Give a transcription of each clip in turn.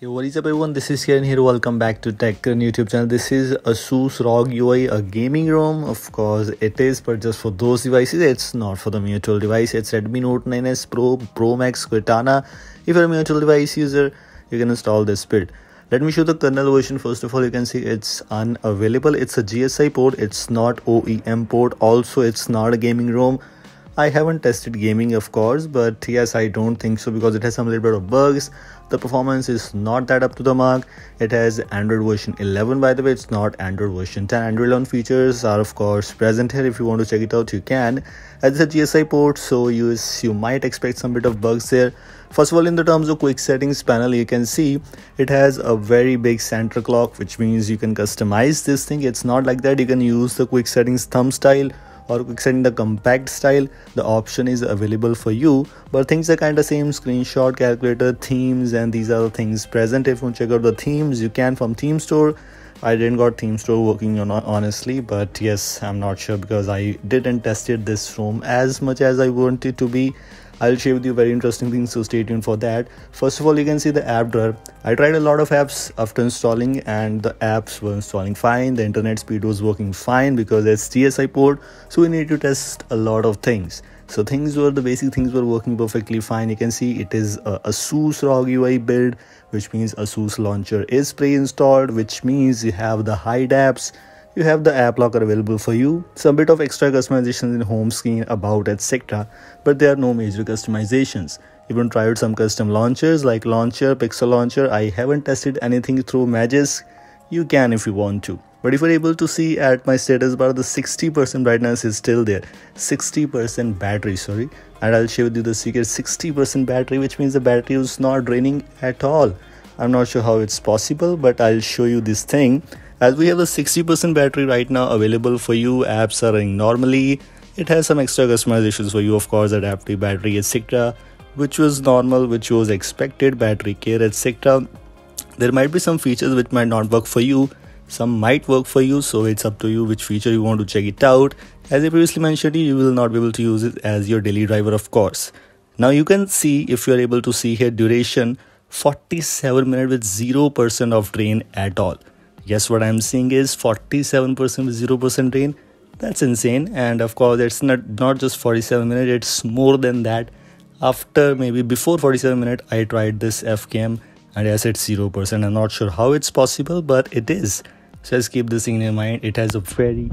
Hey, what is up everyone, this is Kiran here. Welcome back to TechCran YouTube channel. This is Asus ROG UI, a gaming ROM. Of course it is, but just for those devices. It's not for the mutual device. It's Redmi Note 9s Pro Max Cortana. If you're a mutual device user, you can install this build. Let me show the kernel version. First of all, you can see it's unavailable. It's a GSI port, it's not OEM port. Also, it's not a gaming ROM. I haven't tested gaming, of course, but yes, I don't think so because it has some little bit of bugs. The performance is not that up to the mark. It has Android version 11, by the way. It's not Android version 10. Android 11 features are of course present here. If you want to check it out, you can. As a GSI port, so you might expect some bit of bugs there. First of all, in the terms of quick settings panel, you can see it has a very big center clock, which means you can customize this thing. It's not like that. You can use the quick settings thumb style or quick setting the compact style. The option is available for you, but things are kind of same. Screenshot, calculator, themes, and these are the things present. If you want to check out the themes, you can from theme store. I didn't got theme store working on honestly, but yes, I'm not sure because I didn't tested this ROM as much as I wanted to be. I'll share with you very interesting things, so stay tuned for that. First of all, you can see the app drawer. I tried a lot of apps after installing and the apps were installing fine. The internet speed was working fine because it's GSI port, so we need to test a lot of things. So the basic things were working perfectly fine. You can see it is a Asus ROG UI build, which means Asus launcher is pre-installed, which means you have the hide apps. You have the app locker available for you, some bit of extra customizations in home screen, about, etc. But there are no major customizations. Even tried some custom launchers like Launcher, Pixel Launcher. I haven't tested anything through Magisk. You can if you want to. But if you're able to see at my status bar, the 60% brightness is still there. 60% battery, sorry. And I'll share with you the secret. 60% battery, which means the battery is not draining at all. I'm not sure how it's possible, but I'll show you this thing. As we have a 60% battery right now available for you, apps are running normally. It has some extra customizations for you, of course, adaptive battery, etc., which was normal, which was expected, battery care, etc. There might be some features which might not work for you. Some might work for you, so it's up to you which feature you want to check it out. As I previously mentioned, you will not be able to use it as your daily driver, of course. Now you can see, if you are able to see here, duration 47 minutes with 0% of drain at all. Yes, what I'm seeing is 47% with 0% drain. That's insane. And of course, it's not just 47 minutes, it's more than that. Before 47 minutes, I tried this FKM and yes, it's 0%. I'm not sure how it's possible, but it is. So just keep this thing in your mind. It has a very...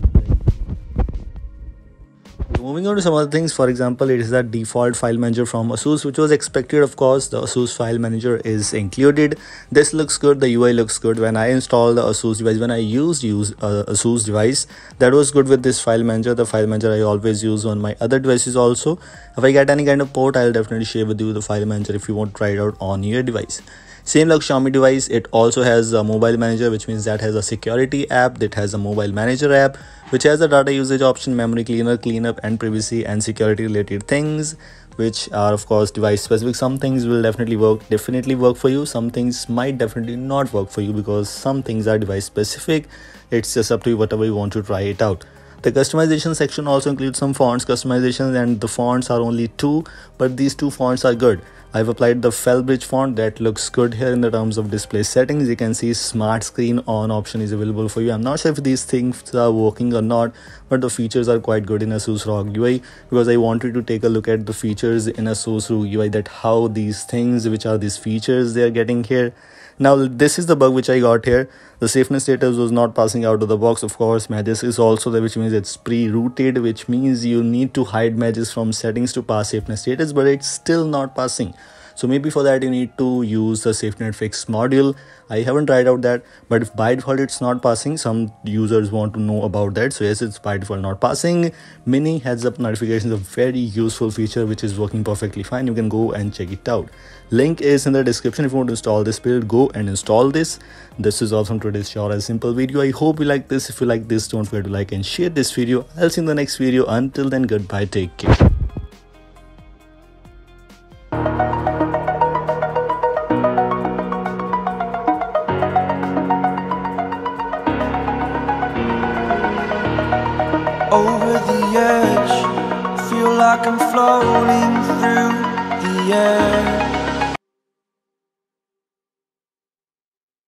Moving on to some other things, for example, it is the default file manager from Asus, which was expected. Of course, the Asus file manager is included. This looks good, the UI looks good. When I installed the Asus device, when I used Asus device, that was good with this file manager. The file manager I always use on my other devices also. If I get any kind of port, I'll definitely share with you the file manager if you want to try it out on your device. Same like Xiaomi device, it also has a mobile manager, which means that has a security app, that has a mobile manager app, which has a data usage option, memory cleaner, cleanup, and privacy and security related things, which are of course device specific. Some things will definitely work for you. Some things might definitely not work for you because some things are device specific. It's just up to you, whatever you want to try it out. The customization section also includes some fonts customizations, and the fonts are only 2, but these 2 fonts are good. I've applied the Felbridge font. That looks good here in the terms of display settings. You can see smart screen on option is available for you. I'm not sure if these things are working or not, but the features are quite good in Asus ROG UI because I wanted to take a look at the features in Asus ROG UI, that how these things, which are these features they are getting here. Now this is the bug which I got here. The safeness status was not passing out of the box. Of course, Magisk is also there, which means it's pre-rooted, which means you need to hide Magisk from settings to pass safeness status, but it's still not passing. So maybe for that you need to use the SafeNet Fix module. I haven't tried out that, but if by default it's not passing, some users want to know about that. So yes, it's by default not passing. Mini heads up notifications, a very useful feature which is working perfectly fine. You can go and check it out. Link is in the description. If you want to install this build, go and install this. This is all from today's short and simple video. I hope you like this. If you like this, don't forget to like and share this video. I'll see you in the next video. Until then, goodbye, take care. Over the edge, feel like I'm floating through the air.